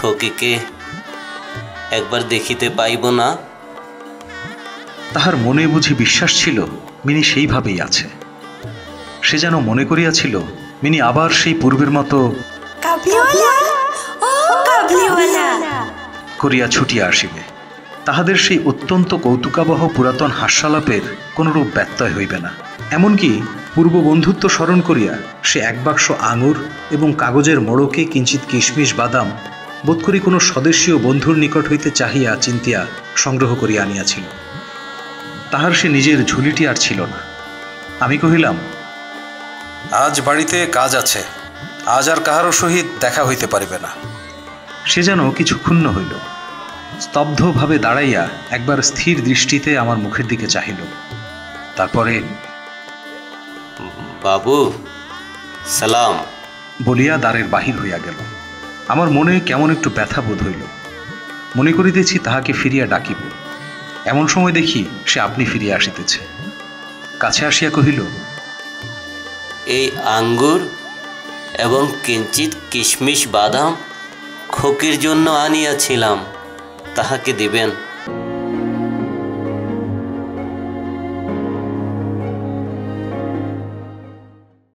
খোকিকে একবার দেখিতে পাইব না? তাহার মনে বুঝি বিশ্বাস ছিল মিনি সেইভাবেই আছে। সে যেন মনে করিয়াছিল মিনি আবার সেই পূর্বের মতো করিয়া ছুটিয়া আসিবে। তাহাদের সেই অত্যন্ত কৌতুকাবহ পুরাতন হাস্যালাপের কোনরূপ ব্যত্যয় হইবে না। এমনকি পূর্ব বন্ধুত্ব স্মরণ করিয়া সে এক বাক্স আঙুর এবং কাগজের মোড়কে কিঞ্চিত কিশমিশ বাদাম বোধ করি কোনো স্বদেশীয় বন্ধুর নিকট হইতে চাহিয়া চিন্তিয়া সংগ্রহ করিয়া আনিয়াছিল। তাহার সে নিজের ঝুলিটি আর ছিল না। আমি কহিলাম, আজ বাড়িতে কাজ আছে, আজ আর কাহারও সহিত দেখা হইতে পারিবে না। সে যেন কিছু ক্ষুণ্ণ হইল, স্তব্ধভাবে দাঁড়াইয়া একবার স্থির দৃষ্টিতে আমার মুখের দিকে চাহিল। তারপরে বাবু সালাম বলিয়া দ্বারের বাহির হইয়া গেল। আমার মনে কেমন একটু ব্যথা বোধ হইল। মনে করিতেছি তাহাকে ফিরিয়া ডাকিব, এমন সময় দেখি সে আপনি ফিরিয়া আসিতেছে। কাছে আসিয়া কহিল, এই আঙ্গুর এবং কিঞ্চিত কিশমিশ বাদাম খোকির জন্য আনিয়াছিলাম, তাহাকে দিবেন।